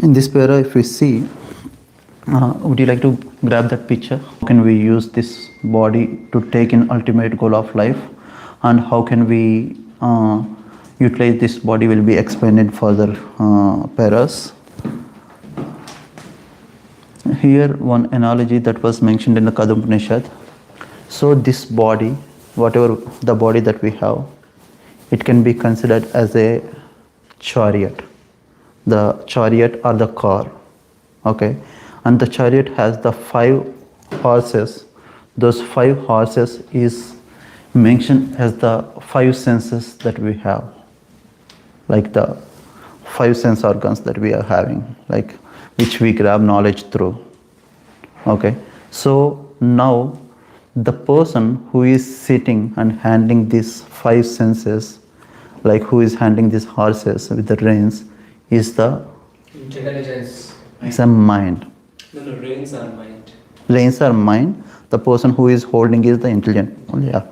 In this para, if we see, would you like to grab that picture? How can we use this body to take an ultimate goal of life, and how can we utilize this body will be explained in further paras. Here, one analogy that was mentioned in the Kadampanishad. So, this body, whatever the body that we have, it can be considered as a chariot. The chariot or the car, okay, and the chariot has the 5 horses. Those 5 horses is mentioned as the 5 senses that we have, like the 5 sense organs that we are having, like which we grab knowledge through. Okay, so now the person who is sitting and handling these 5 senses, like who is handling these horses with the reins, is the intelligence. It's a mind. No, reins are mind. Reins are mind. The person who is holding is the intelligent. Yeah,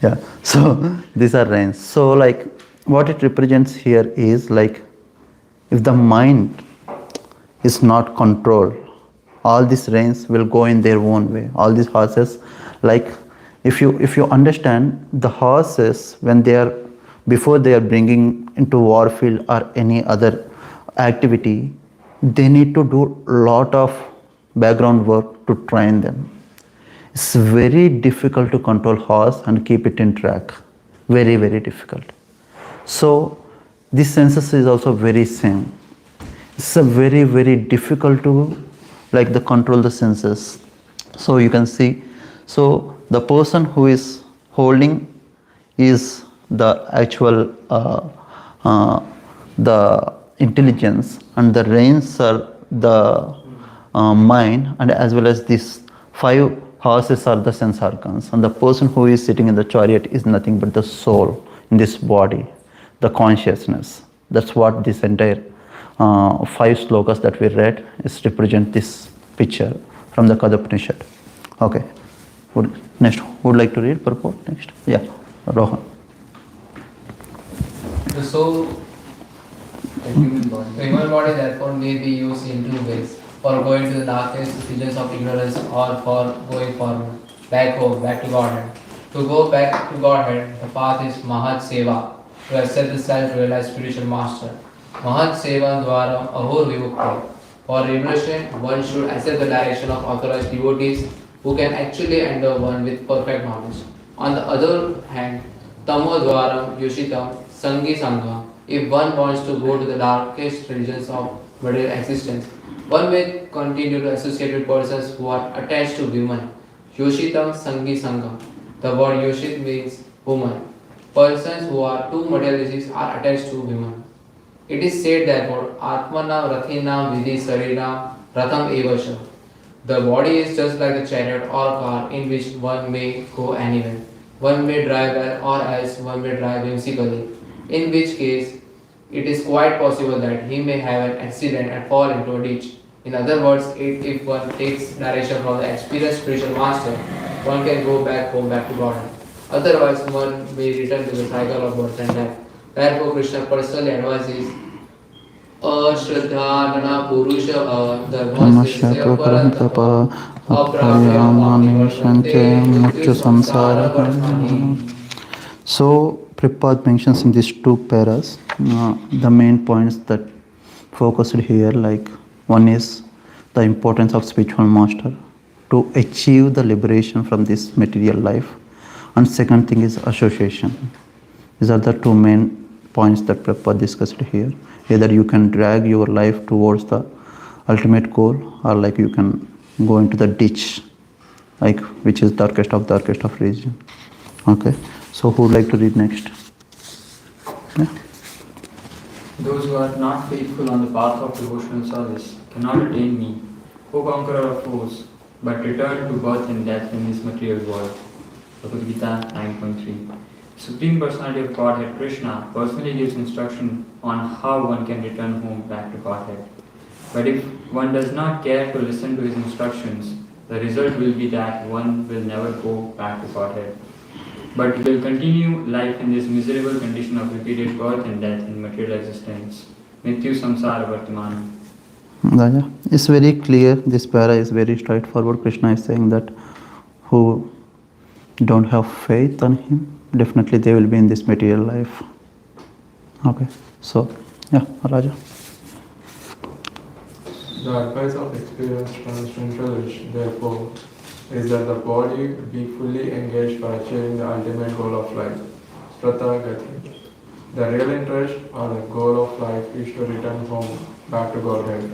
yeah. So these are reins. So like what it represents here is like if the mind is not controlled, all these reins will go in their own way. All these horses, like if you understand the horses when they are before they are bringing into war field or any other activity, they need to do a lot of background work to train them. It's very difficult to control horse and keep it in track. Very, very difficult. So this census is also very same. It's a very, very difficult to like the control the senses. So you can see, so the person who is holding is the actual the intelligence, and the reins are the mind, and as well as these 5 horses are the sense organs, and the person who is sitting in the chariot is nothing but the soul in this body, the consciousness. That's what this entire 5 slokas that we read is represent this picture from the Kadampanishad. Okay. Next, would like to read purport next? Yeah, Rohan. The soul, the human body therefore may be used in 2 ways: for going to the darkest regions of ignorance, or for going forward, back home, back to Godhead. To go back to Godhead, the path is Mahat Seva, to accept the self-realized spiritual master. Mahat Seva Dwaram Ahur Vivukti. For revelation, one should accept the direction of authorized devotees who can actually enter one with perfect knowledge. On the other hand, Tamo Dwaram Yoshitam Sangi Sangha. If one wants to go to the darkest regions of material existence, one may continue to associate with persons who are attached to women. Yoshitam Sangi Sangha. The word Yoshit means woman. Persons who are too materialistic are attached to women. It is said therefore, Atmana Rathina Vidhi Sarina Ratham Evasha. The body is just like a chariot or car in which one may go anywhere. One may drive well, or else one may drive whimsically, in which case it is quite possible that he may have an accident and fall into a ditch. In other words, if one takes direction from the experienced spiritual master, one can go back home, back to God. Otherwise, one may return to the cycle of birth and death. Therefore, Krishna personally advises Ashraddhana Purusha Dharmasya Parantapa Aprayamani Vashante Muchya Samsara. So, Prabhupada mentions in these 2 paras the main points that focused here, like one is the importance of spiritual master to achieve the liberation from this material life, and second thing is association. These are the 2 main points that Prabhupada discussed here. Either you can drag your life towards the ultimate goal, or like you can go into the ditch, like which is darkest of region. Okay, so who would like to read next? Yeah. Those who are not faithful on the path of devotional service cannot attain me, O conqueror of foes, but return to birth and death in this material world. Bhagavad Gita 9.3. Supreme Personality of Godhead Krishna personally gives instruction on how one can return home back to Godhead. But if one does not care to listen to his instructions, the result will be that one will never go back to Godhead, but will continue life in this miserable condition of repeated birth and death in material existence. Mrityu Samsara Vartamana. Yeah, it's very clear. This para is very straightforward. Krishna is saying that who don't have faith on him, definitely they will be in this material life. Okay, so yeah, Raja. The advice of experienced transcendentalist, therefore, is that the body be fully engaged for achieving the ultimate goal of life, Stratagati. The real interest or the goal of life is to return home, back to Godhead.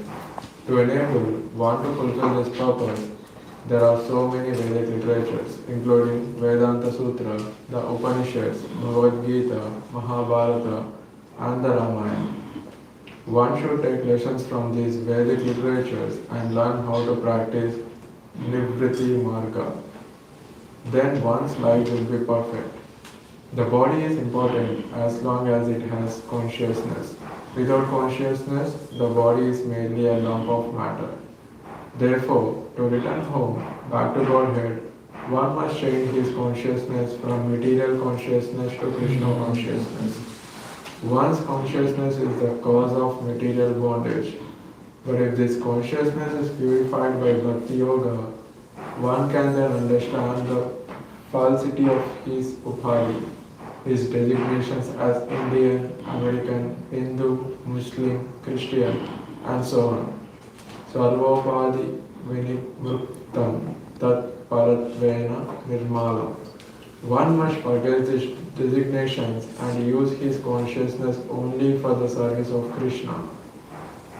To enable one to fulfill this purpose, there are so many Vedic literatures, including Vedanta Sutra, the Upanishads, Bhagavad Gita, Mahabharata, and the Ramayana. One should take lessons from these Vedic literatures and learn how to practice Nivritti Marga. Then one's life will be perfect. The body is important as long as it has consciousness. Without consciousness, the body is merely a lump of matter. Therefore, to return home, back to Godhead, one must change his consciousness from material consciousness to Krishna consciousness. One's consciousness is the cause of material bondage. But if this consciousness is purified by Bhakti Yoga, one can then understand the falsity of his upadhi, his designations as Indian, American, Hindu, Muslim, Christian, and so on. Sarvopadi vinimruktam tat paratvena nirmalam. One must forget these designations and use his consciousness only for the service of Krishna.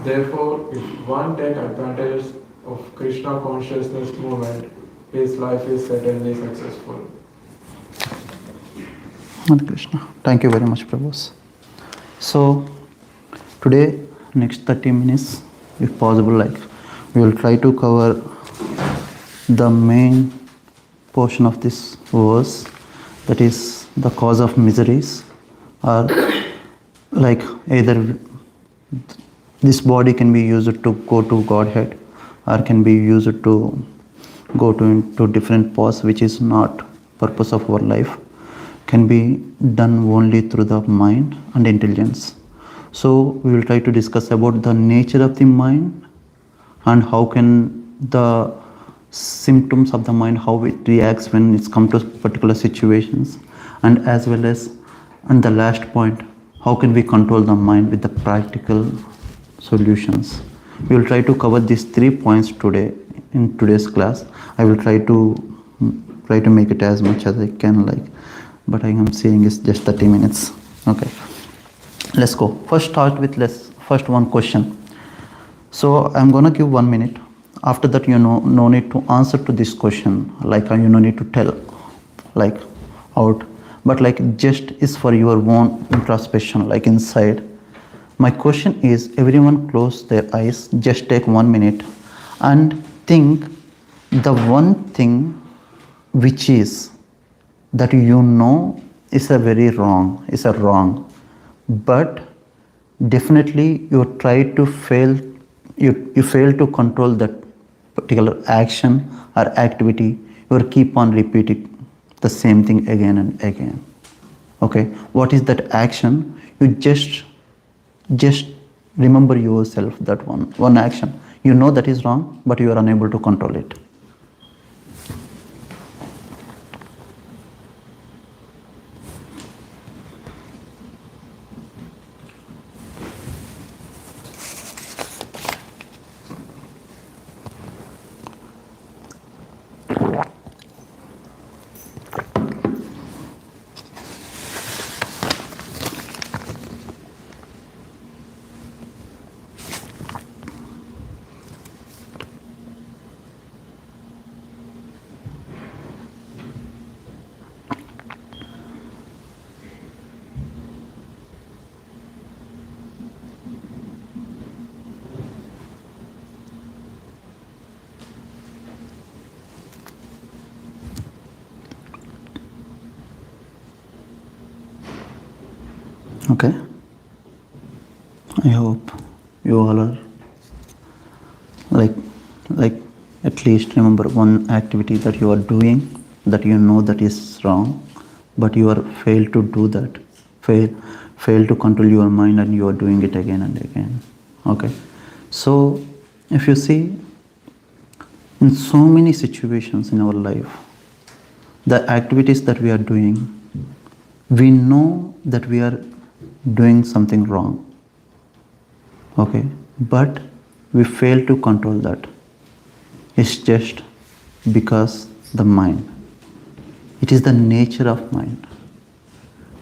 Therefore, if one takes advantage of Krishna consciousness movement, his life is certainly successful. Hare Krishna. Thank you very much, Prabhu. So today, next 30 minutes, if possible, like we will try to cover the main portion of this verse, that is the cause of miseries, or like either this body can be used to go to Godhead or can be used to go to into different paths which is not purpose of our life, can be done only through the mind and intelligence. So we will try to discuss about the nature of the mind and how can the symptoms of the mind, how it reacts when it's come to particular situations, and as well as, and the last point, how can we control the mind with the practical solutions. We will try to cover these 3 points today in today's class. I will try to make it as much as I can, like, but I am saying it's just 30 minutes. Okay, let's go. First start with first one question. So I'm gonna give 1 minute. After that, no need to answer to this question, like no need to tell like out, but like just is for your own introspection, like inside. My question is, everyone close their eyes, just take 1 minute and think the one thing which is that is a very wrong, is a wrong, but definitely you try to fail, you fail to control that particular action or activity. You will keep on repeating the same thing again and again. Okay, what is that action? You just remember yourself that one action. You know that is wrong, but you are unable to control it. Okay, I hope you all are like at least remember one activity that you are doing that you know that is wrong, but you are failed to do that, fail to control your mind, and you are doing it again and again. Okay, so if you see, in so many situations in our life, the activities that we are doing, we know that we are doing something wrong. Okay? But we fail to control that. It's just because the mind. It is the nature of mind.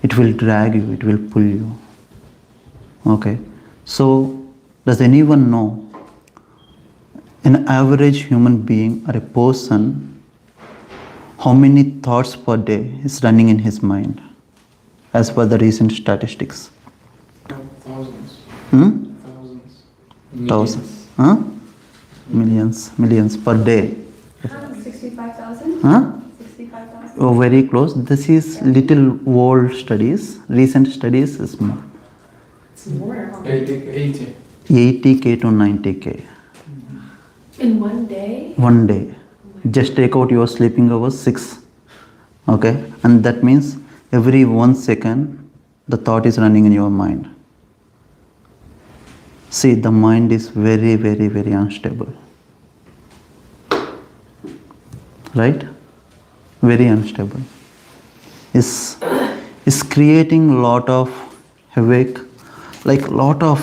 It will drag you, it will pull you. Okay? So, does anyone know an average human being or a person how many thoughts per day is running in his mind as per the recent statistics? Thousands. Thousands. Millions. Huh? Millions per day. 65,000? Huh? 65,000? Oh, very close. This is little old studies. Recent studies is more. It's more. 80. 80k to 90k. In one day? One day. Just take out your sleeping hours, 6. Okay? And that means every 1 second the thought is running in your mind. See, the mind is very, very, very unstable. Right? Very unstable. Is creating lot of havoc, like lot of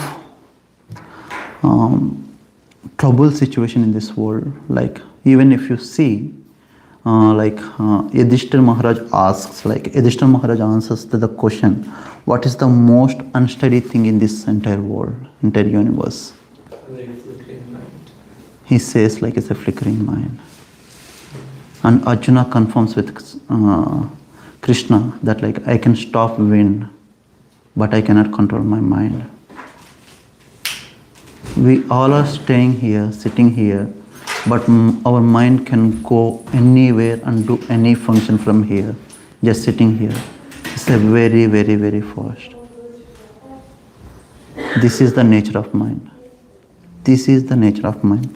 trouble situation in this world. Like even if you see, Yudhishthira Maharaj asks, Yudhishthira Maharaj answers to the question, what is the most unsteady thing in this entire world, entire universe? The flickering mind. He says it's a flickering mind. And Arjuna confirms with Krishna that I can stop wind, but I cannot control my mind. We all are staying here, sitting here, but our mind can go anywhere and do any function from here, just sitting here. It's a very, very, very fast. This is the nature of mind. This is the nature of mind.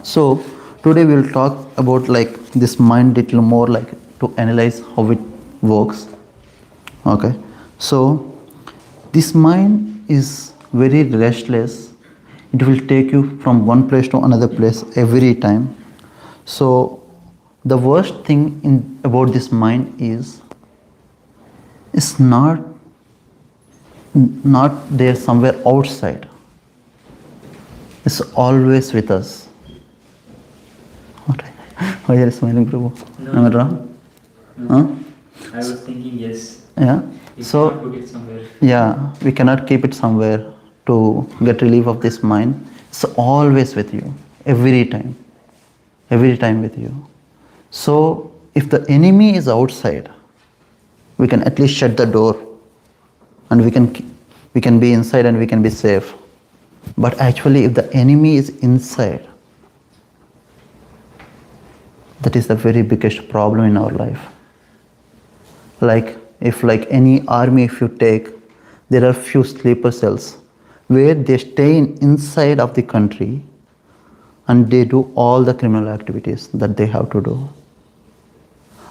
So today we will talk about this mind little more, to analyze how it works. Okay. So this mind is very restless. It will take you from one place to another place every time. So the worst thing about this mind is it's not there somewhere outside. It's always with us. Why are you smiling, Prabhu? No. Am I wrong? No. Huh? I was thinking yes. Yeah. You So can't put it somewhere. yeah, we cannot keep it somewhere to get relief of this mind. It's always with you, every time with you. So if the enemy is outside, we can at least shut the door, and we can be inside and we can be safe. But actually, if the enemy is inside, that is the very biggest problem in our life. If any army, if you take, there are few sleeper cells where they stay inside of the country and they do all the criminal activities that they have to do.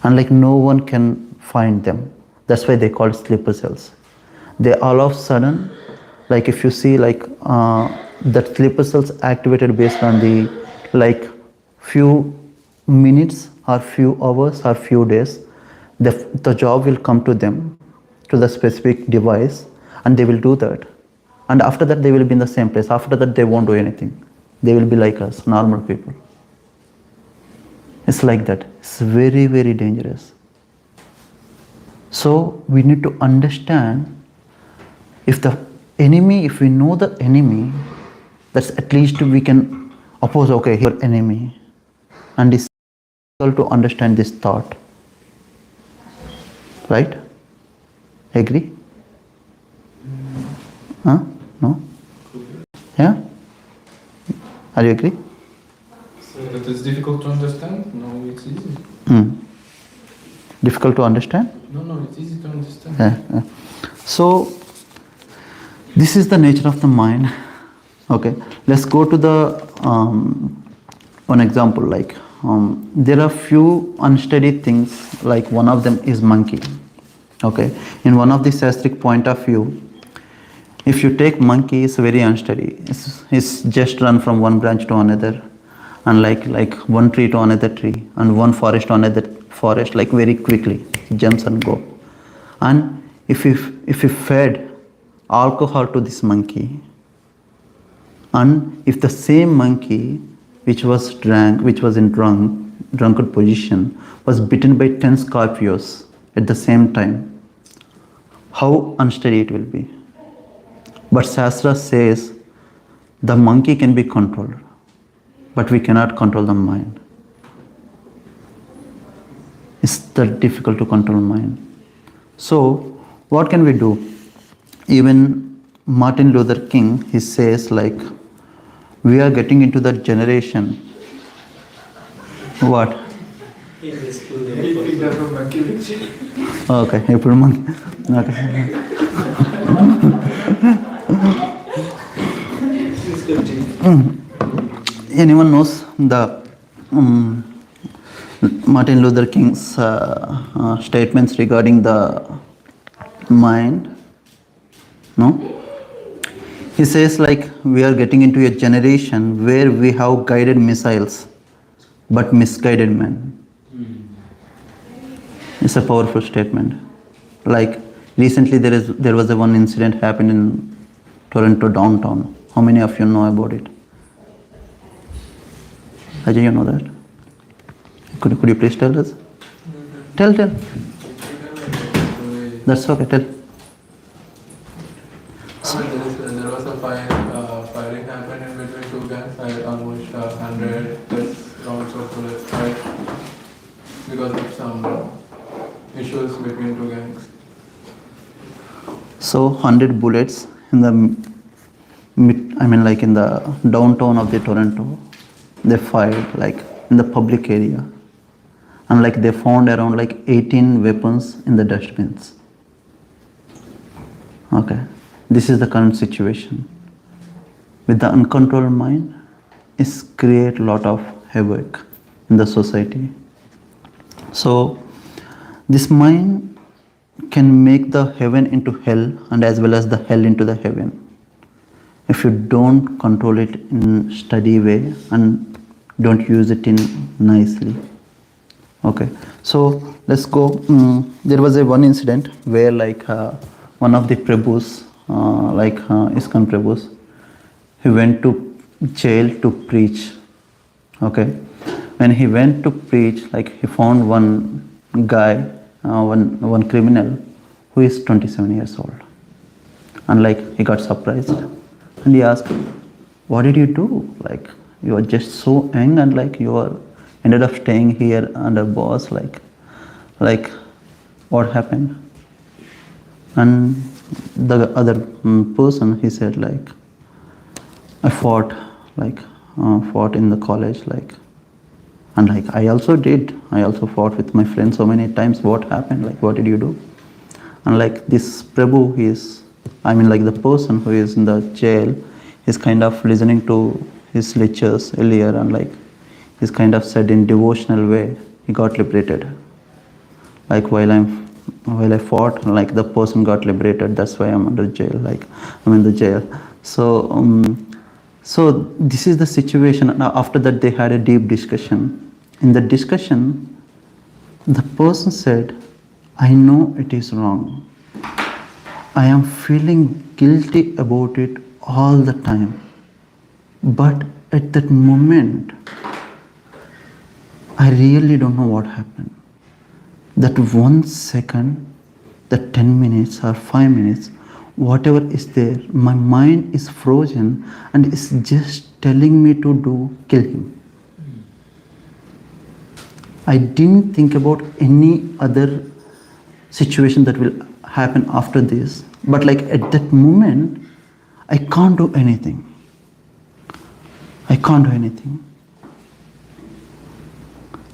And no one can find them. That's why they call it sleeper cells. They all of a sudden, if you see that sleeper cells activated based on the few minutes or few hours or few days, the job will come to them, to the specific device, and they will do that. And after that, they will be in the same place. After that, they won't do anything. They will be like us, normal people. It's like that. It's very, very dangerous. So we need to understand, if we know the enemy, that's at least we can oppose, okay, here enemy. And it's difficult to understand this thought. Right? Agree? Huh? No? Yeah? Are you agree? So that it's difficult to understand? No, it's easy. Difficult to understand? No, it's easy to understand. Yeah. So, this is the nature of the mind. Okay, let's go to the one example. There are few unsteady things. One of them is monkey. Okay, in one of the shastric point of view, If you take monkey, it's very unsteady. It's just run from one branch to another, and like one tree to another tree, and one forest to another forest, like very quickly, jumps and go. And if you fed alcohol to this monkey, and if the same monkey which was in drunkard position was bitten by 10 scorpions at the same time, how unsteady it will be. But Shastra says the monkey can be controlled, but we cannot control the mind. It's that difficult to control mind. So what can we do? Even Martin Luther King, he says like, we are getting into that generation. What? In the school, He picked up a monkey picture. Okay, April monkey. Okay. Please continue. Anyone knows the Martin Luther King's statements regarding the mind? No? He says like we are getting into a generation where we have guided missiles but misguided men. It's a powerful statement. Like recently there was a one incident happened in Toronto downtown. How many of you know about it? Ajay, you know that? Could you please tell us? Tell. That's okay, tell. There was a firing happened in between two gangs. Almost 100 plus rounds of bullets fired because of some issues between two gangs. So 100 bullets in the in the downtown of the Toronto, they fired like in the public area, and like they found around like 18 weapons in the dustbins. Okay, this is the current situation. With the uncontrolled mind, it create a lot of havoc in the society. So this mind can make the heaven into hell and as well as the hell into the heaven if you don't control it in steady way and don't use it in nicely. Okay, so let's go. There was a one incident where like one of the Prabhus, ISKCON Prabhus, he went to jail to preach. Okay, when he went to preach, like he found one guy, one criminal who is 27 years old, and like he got surprised and he asked, "What did you do? Like you are just so young and like you are ended up staying here under boss. Like what happened?" And the other person, he said like, "I fought in the college and like I also fought with my friends so many times. What happened? Like what did you do?" And like this Prabhu, the person who is in the jail is kind of listening to his lectures earlier, and like he's kind of said in devotional way he got liberated. Like while I fought, like the person got liberated. That's why I'm under jail. Like I'm in the jail. So this is the situation. Now after that they had a deep discussion. In the discussion, the person said, "I know it is wrong. I am feeling guilty about it all the time. But at that moment, I really don't know what happened. That 1 second, that 10 minutes or 5 minutes, whatever is there, my mind is frozen and it's just telling me to kill him. I didn't think about any other situation that will happen after this. But like at that moment, I can't do anything.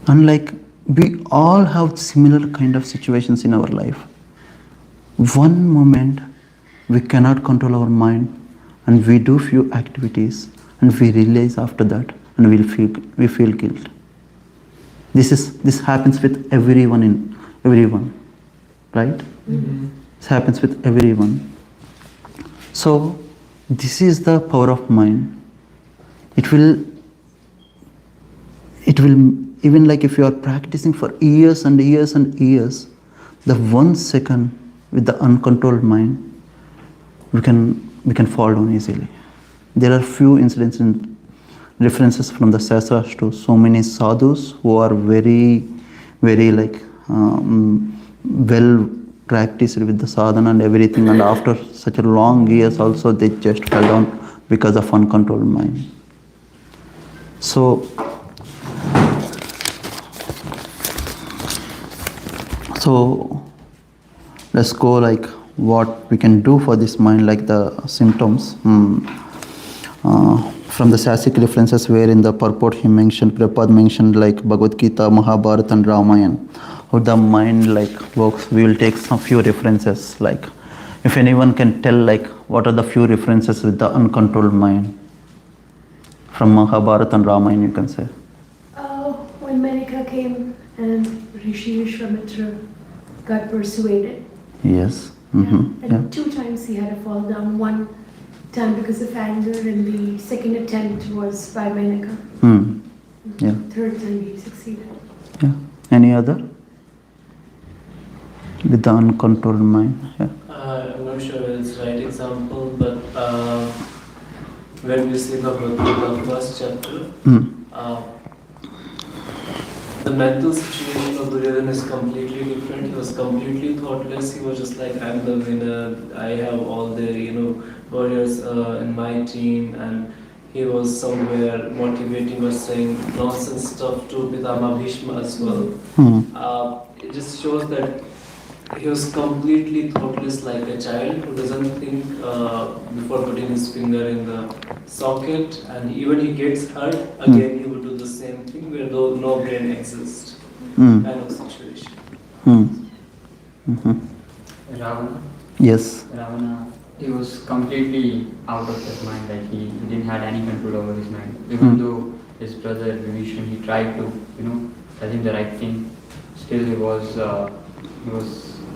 And like we all have similar kind of situations in our life. One moment we cannot control our mind and we do few activities and we realize after that and we feel guilt. This happens with everyone, right? Mm-hmm. This happens with everyone. So this is the power of mind. It will even like if you are practicing for years and years and years, the 1 second with the uncontrolled mind, we can fall down easily. There are few incidents and references from the Shastras to so many sadhus who are very, very like well practiced with the sadhana and everything, and after such a long years also they just fell down because of uncontrolled mind. So let's go like what we can do for this mind, like the symptoms. From the Sasic references where in the purport he mentioned, Prabhupada mentioned like Bhagavad Gita, Mahabharata and Ramayana, how the mind like works. We will take some few references, like if anyone can tell like what are the few references with the uncontrolled mind from Mahabharata and Ramayana, you can say. When Menika came and Rishi Vishwamitra got persuaded. Yes. Yeah. Mm-hmm. And Yeah. 2 times he had to fall down. One time because of anger, and the second attempt was by Menika. Yeah. 3rd time he succeeded. Yeah. Any other? With the uncontrolled mind. Yeah. I'm not sure whether it's the right example, but when we see the Bhakta, first chapter, the mental situation of Duryodhana is completely different. He was completely thoughtless. He was just like, I'm the winner. I have all the warriors in my team, and he was somewhere motivating or saying nonsense stuff to Pitama Bhishma as well. It just shows that he was completely thoughtless, like a child who doesn't think before putting his finger in the socket, and even he gets hurt, again he would do the same thing where no brain exists. Kind of situation. Ravana. Yes. Ravana, he was completely out of his mind, like he didn't have any control over his mind. Even though his brother Vibhishan, he tried to, tell him the right thing, still he was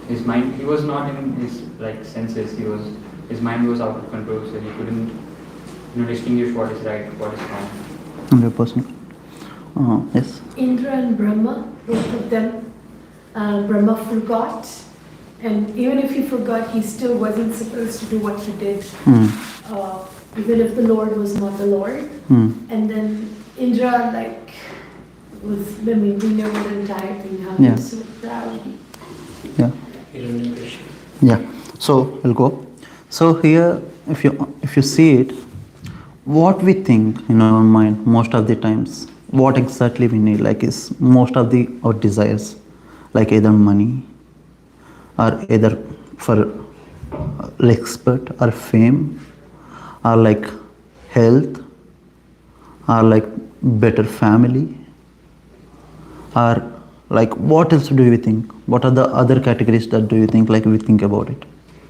his mind, he was not in his senses, his mind was out of control, so he couldn't distinguish what is right, what is wrong. 100%. Yes. Indra and Brahma, both of them, Brahma forgot. And even if he forgot, he still wasn't supposed to do what he did. Even if the Lord was not the Lord. And then Indra, we know the entire thing, how he was so proud. Yeah. Yeah. So we'll go. So here, if you see it, what we think in our mind most of the times, what exactly we need, is most of our desires, like either money, or either for respect or fame, or health, or better family, or what else do you think? What are the other categories that do you think we think about it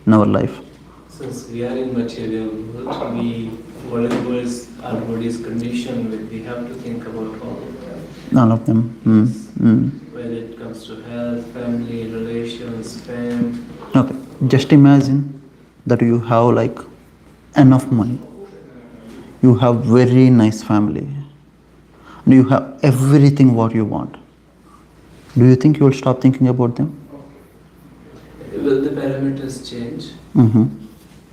in our life? Since we are in material world, whatever is our body is conditioned with, we have to think about all of them. All of them. Whether it comes to health, family, relations, fame. Okay, just imagine that you have enough money, you have very nice family, and you have everything what you want. Do you think you will stop thinking about them? Well, the parameters change.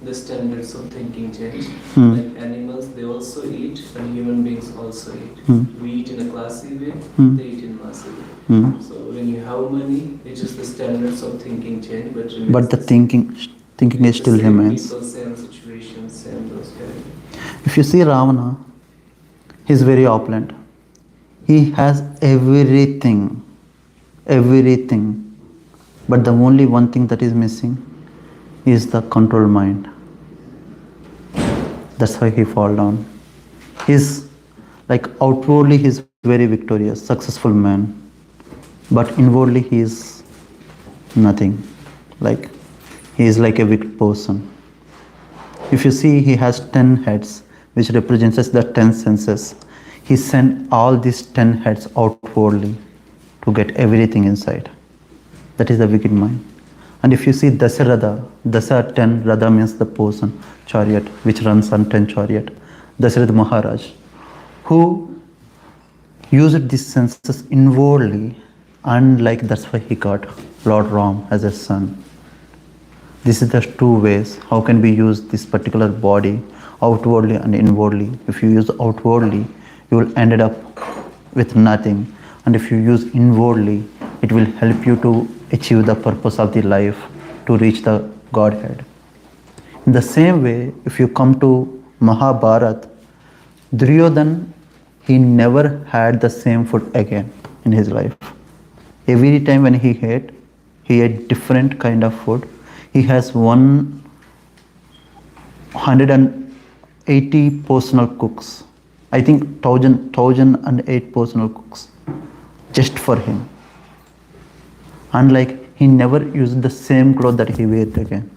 The standards of thinking change. Like animals, they also eat, and human beings also eat. We eat in a classy way, they eat in a massive way. So when you have money, it's just the standards of thinking change, but the thinking is still same remains. People, same situations, same those kind. If you see Ravana, he's very opulent. He has everything. But the only one thing that is missing is the control mind. That's why he fall down. He's outwardly he's very victorious, successful man, but inwardly he is nothing. He is like a weak person. If you see, he has 10 heads, which represents the 10 senses. He sent all these 10 heads outwardly to get everything inside. That is the wicked mind. And if you see Dasarada, Dasa 10, Radha means the person, chariot, which runs on 10 chariot. Dasarada Maharaj, who used these senses inwardly, and like that's why he got Lord Ram as a son. This is the two ways how can we use this particular body, outwardly and inwardly. If you use outwardly, you will end up with nothing, and if you use inwardly, it will help you to achieve the purpose of the life, to reach the Godhead. In the same way, if you come to Mahabharata, Duryodhana, he never had the same food again in his life. Every time when he ate different kind of food. He has 180 personal cooks. I think 1008 personal cooks just for him. And like he never used the same cloth that he wear again.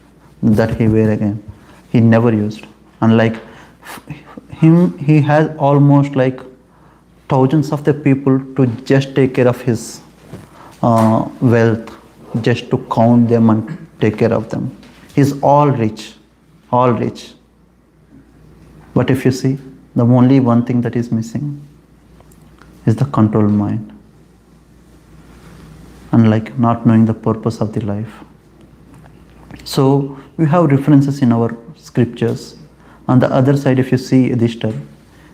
He never used. And like him, he has almost like thousands of the people to just take care of his wealth, just to count them and take care of them. He's all rich. But if you see, the only one thing that is missing is the controlled mind, and like not knowing the purpose of the life. So we have references in our scriptures. On the other side, if you see Yudhishthira,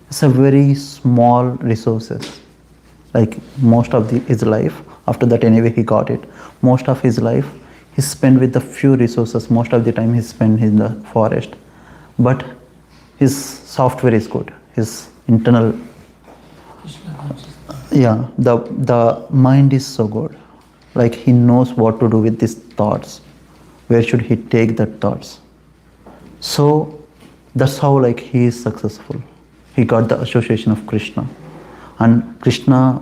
it's a very small resources. Like most of his life, after that anyway he got it, most of his life he spent with the few resources. Most of the time he spent in the forest. But his software is good. His internal, the mind is so good. Like he knows what to do with these thoughts. Where should he take the thoughts? So that's how like he is successful. He got the association of Krishna, and Krishna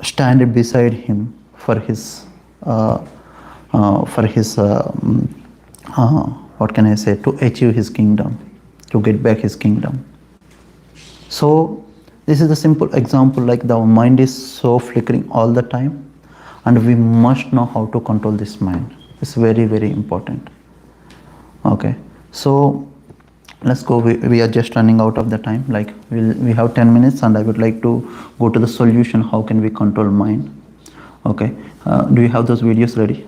stand beside him for his what can I say, to achieve his kingdom, to get back his kingdom. So this is a simple example, like the mind is so flickering all the time, and we must know how to control this mind. It's very, very important. Okay, so let's go. We are just running out of the time. Like we have 10 minutes, and I would like to go to the solution. How can we control mind? Okay, do you have those videos ready?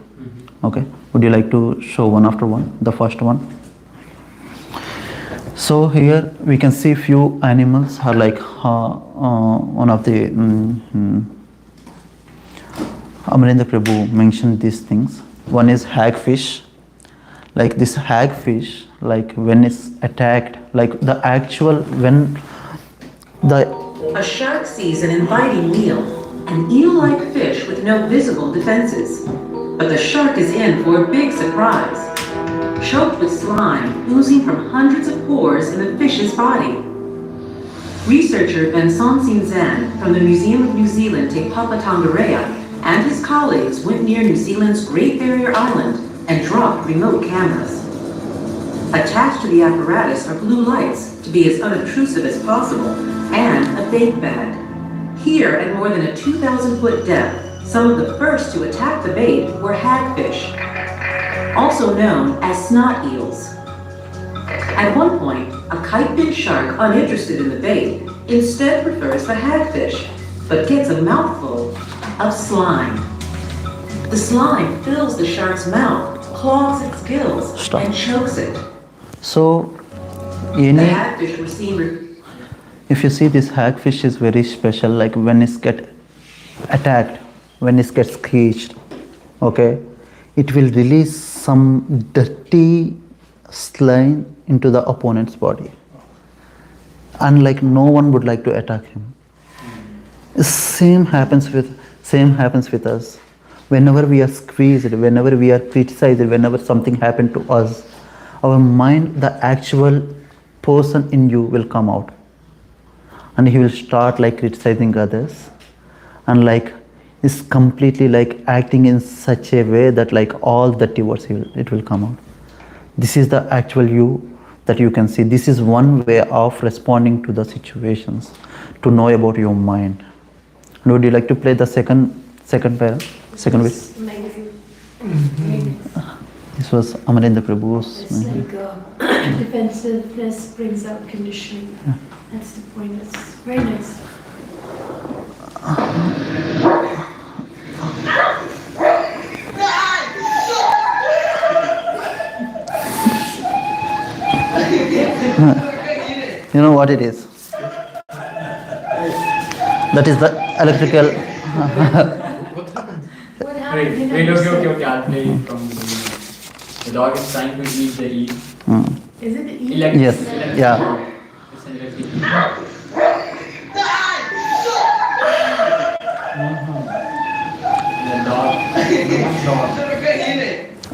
Okay, would you like to show one after one? The first one. So here we can see few animals are like one of the Amarendra Prabhu mentioned these things. One is hagfish. Like this hagfish, like when it's attacked, like the actual A shark sees an inviting meal, an eel-like fish with no visible defenses. But the shark is in for a big surprise. Choked with slime oozing from hundreds of pores in the fish's body. Researcher Vincent Zan from the Museum of New Zealand Te Papa Tongarea and his colleagues went near New Zealand's Great Barrier Island and dropped remote cameras. Attached to the apparatus are blue lights to be as unobtrusive as possible, and a bait bag. Here, at more than a 2,000-foot depth, some of the first to attack the bait were hagfish, also known as snot eels. At one point, a kite-fin shark, uninterested in the bait, instead prefers the hagfish, but gets a mouthful of slime. The slime fills the shark's mouth, clogs its gills, and chokes it. So, The hagfish were seen. if you see, this hagfish is very special. Like when it gets attacked, when it gets scratched, okay, it will release some dirty slime into the opponent's body, and like no one would like to attack him. Same happens with us. Whenever we are squeezed, whenever we are criticized, whenever something happened to us, our mind, the actual person in you will come out, and he will start like criticizing others, and like is completely like acting in such a way that like all the words it will come out. This is the actual you that you can see. This is one way of responding to the situations, to know about your mind. And would you like to play the second para? Second bit? This was Amarendra Prabhu's. It's like defensiveness brings out conditioning. That's the point. It's very nice. You know what it is? That is the electrical. What Wait, happened? wait, okay, I'll play it from the beginning. The dog is trying to eat the eel. Is it the E? Electric. Yes, yeah. It's an electric eel. The dog.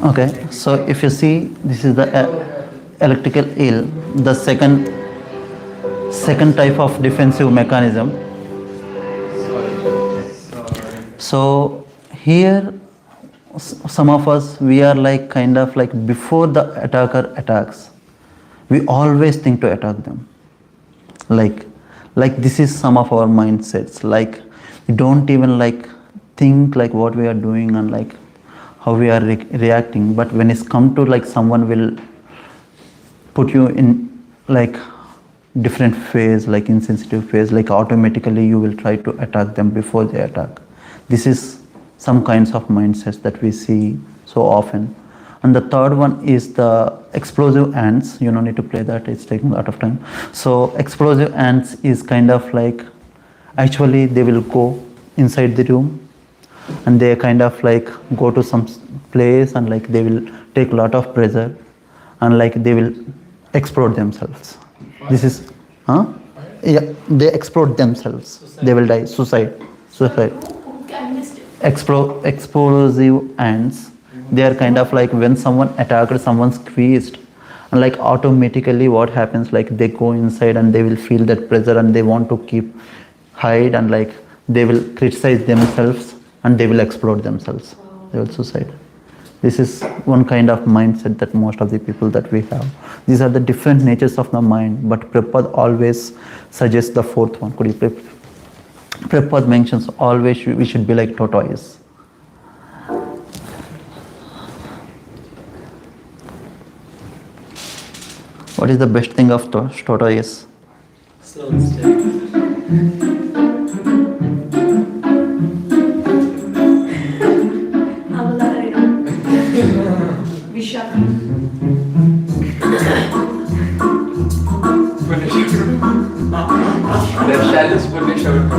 Okay, so if you see, this is the electrical eel, the second type of defensive mechanism. So here, some of us, we are like kind of like before the attacker attacks, we always think to attack them. Like this is some of our mindsets. Like we don't even like think like what we are doing and like how we are reacting. But when it's come to like someone will put you in like different phase, like insensitive phase, like automatically you will try to attack them before they attack. This is some kinds of mindsets that we see so often. And the third one is the explosive ants. You don't need to play that, it's taking a lot of time. So explosive ants is kind of like, actually they will go inside the room and they kind of like go to some place and like they will take a lot of pressure and like they will explode themselves. This is, yeah, they explode themselves. They will die, suicide. I missed it. Explosive ants, they are kind of like when someone attacked, someone squeezed, and like automatically what happens, like they go inside and they will feel that pressure and they want to keep hide and like they will criticize themselves and they will explode themselves. They will suicide. This is one kind of mindset that most of the people that we have. These are the different natures of the mind, but Prabhupada always suggests the fourth one. Could you play? Prabhupada mentions always we should be like tortoise. What is the best thing of tortoise? Slow and steady. The shallow's Punish out.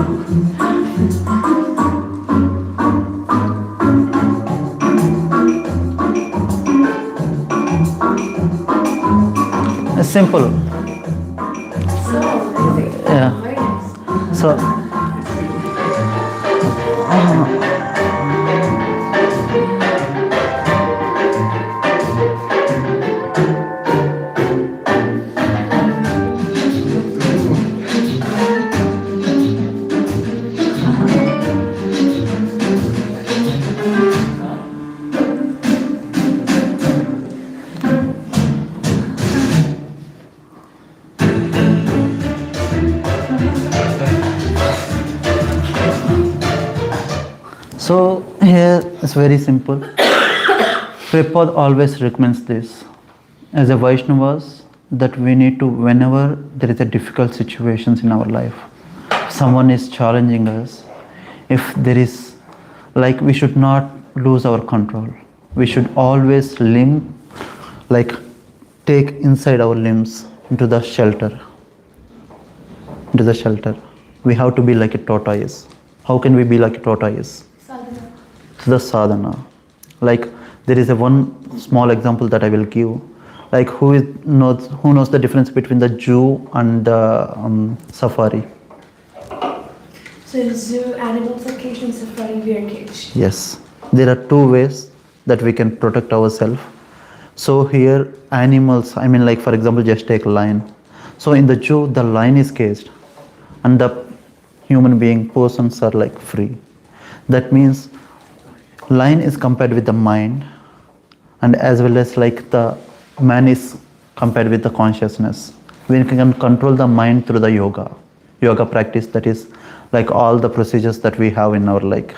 It's simple. So, Yeah. very nice. So, so here it's very simple. Prabhupada always recommends this as a Vaishnavas that we need to, whenever there is a difficult situations in our life, someone is challenging us, if there is, like we should not lose our control. We should always take inside our limbs into the shelter. We have to be like a tortoise. How can we be like a tortoise? Sadhana. To the sadhana. Like there is a one small example that I will give. Like who knows the difference between the zoo and the safari? So in zoo, animals are caged, in safari, we are caged. Yes. There are two ways that we can protect ourselves. So here animals, I mean like for example just take lion. So in the zoo the lion is caged and the human being persons are like free. That means lion is compared with the mind and as well as like the man is compared with the consciousness. We can control the mind through the yoga practice, that is like all the procedures that we have in our like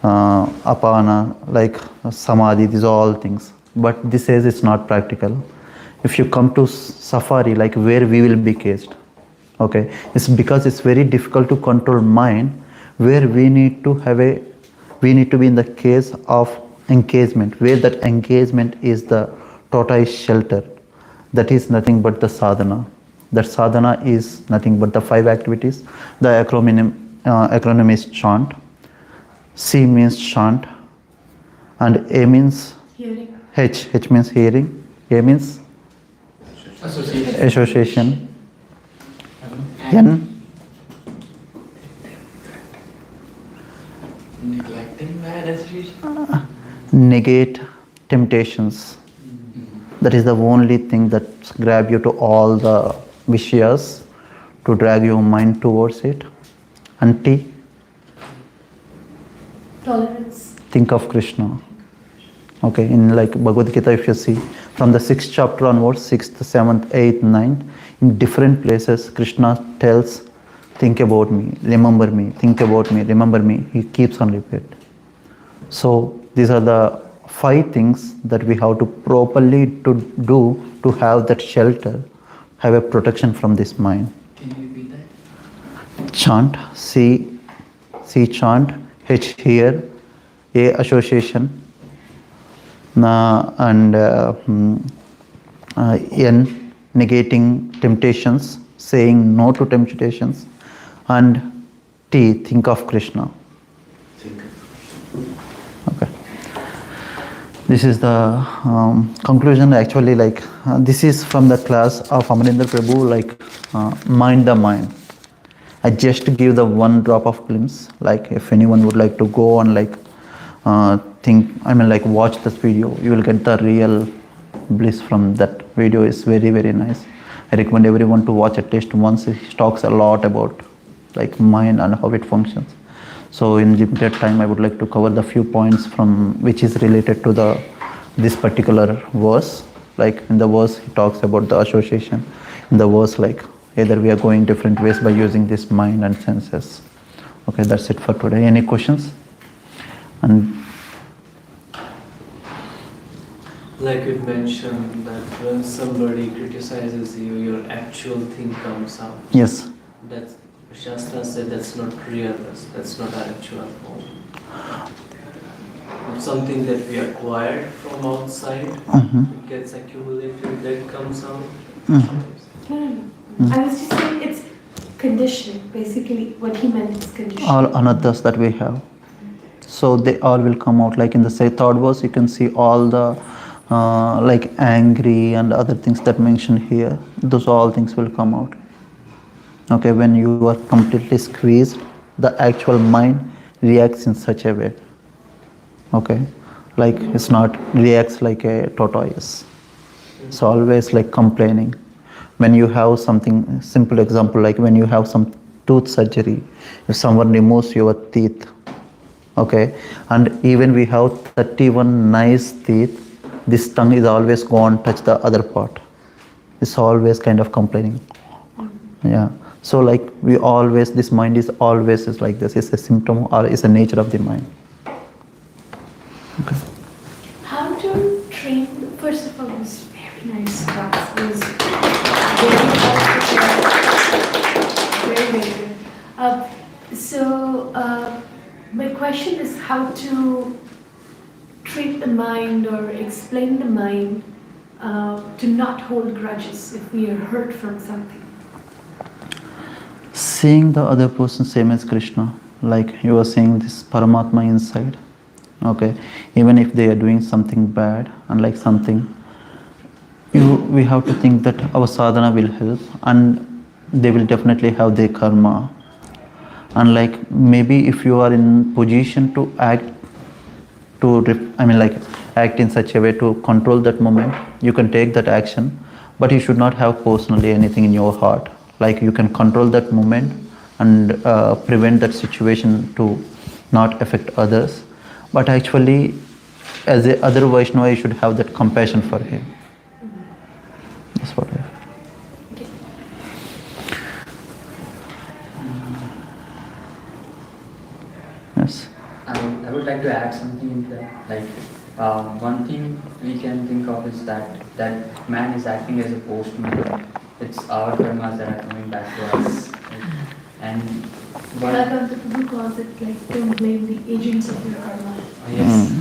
apana, like samadhi, these are all things. but this says it's not practical. If you come to safari, like where we will be caged, okay, it's because it's very difficult to control mind, where we need to be in the case of engagement, where that engagement is the tortoise shelter. That is nothing but the sadhana. That sadhana is nothing but the 5 activities. The acronym is chant. C means chant, and A means Hearing. H means hearing, A means association, N Neglecting bad association. negate temptations. That is the only thing that grab you to all the vishayas, to drag your mind towards it. And T, Tolerance. think of Krishna. Okay, in like Bhagavad Gita, if you see from the 6th chapter onwards, 6th, 7th, 8th, 9th, in different places, Krishna tells, think about me, remember me, think about me, remember me. He keeps on repeat. So these are the 5 things that we have to properly to do to have that shelter, have a protection from this mind. Can you repeat that? Chant, C chant, H here, A association, and N negating temptations, saying no to temptations, and T think of Krishna. Okay. This is the conclusion. Actually, like this is from the class of Amarendra Prabhu, like mind the mind. I just give the 1 drop of glimpse. Like if anyone would like to go and like watch this video, you will get the real bliss from that video. Is very, very nice. I recommend everyone to watch at least once. He talks a lot about like mind and how it functions. So in limited time, I would like to cover the few points from which is related to this particular verse. Like in the verse, he talks about the association. In the verse, like either we are going different ways by using this mind and senses. Okay, that's it for today. Any questions? And Like you mentioned that when somebody criticizes you, your actual thing comes out. yes, That's Shastra said that's not real. That's not our actual form. It's something that we acquired from outside. It gets accumulated, that comes out. No. I was just saying it's conditioning. Basically, what he meant is conditioning. all anarthas that we have. So they all will come out. Like in the third verse, you can see all the like angry and other things that mentioned here. Those all things will come out. Okay, when you are completely squeezed, the actual mind reacts in such a way. Okay, like it's not reacts like a tortoise. It's always like complaining. When you have something, simple example, like when you have some tooth surgery, if someone removes your teeth, okay, and even we have 31 nice teeth, this tongue is always go and touch the other part. It's always kind of complaining. Yeah. So like we always, this mind is always is like this. It's a symptom or it's a nature of the mind. Okay. How to train? First of all, it was very nice class. It was very, very good. So my question is how to treat the mind or explain the mind to not hold grudges if we are hurt from something. Seeing the other person same as Krishna, like you are seeing this Paramatma inside. Okay, even if they are doing something bad and like something, we have to think that our sadhana will help and they will definitely have their karma. And like maybe if you are in position to act, act in such a way to control that moment, you can take that action, but you should not have personally anything in your heart. Like you can control that moment and prevent that situation to not affect others. But actually, as a other Vaishnava, you should have that compassion for him. That's what I. Yes. I would like to add something into that. Like One thing we can think of is that man is acting as a postman. It's our karmas that are coming back to us. Right? And one, Like the Prabhu calls it, like, don't blame the agents of your karma. oh, yes.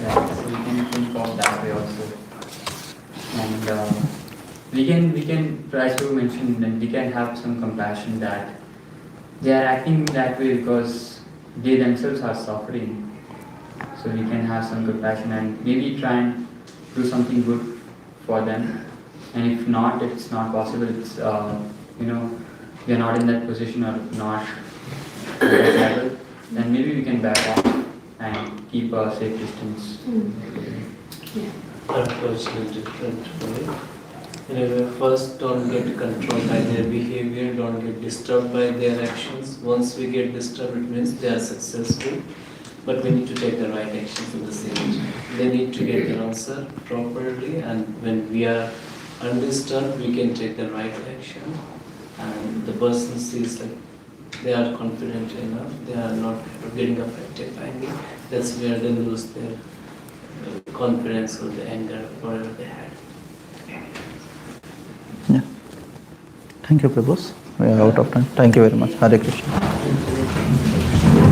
Yeah, so we can think of that way also. And we can try to mention that we can have some compassion that they are acting that way because they themselves are suffering. So we can have some compassion and maybe try and do something good for them. And if not, it's not possible. It's we are not in that position or not at that level. Then maybe we can back off and keep a safe distance. Yeah. Unfortunately different, right? First, don't get controlled by their behavior, don't get disturbed by their actions. Once we get disturbed, it means they are successful. But we need to take the right actions at the same time. They need to get their answer properly, and when we are undisturbed, we can take the right action. And the person sees like they are confident enough, they are not getting affected by me. That's where they lose their confidence or the anger, whatever they had. Yeah. Thank you, Prabhu. We are out of time. Thank you very much. Hare Krishna.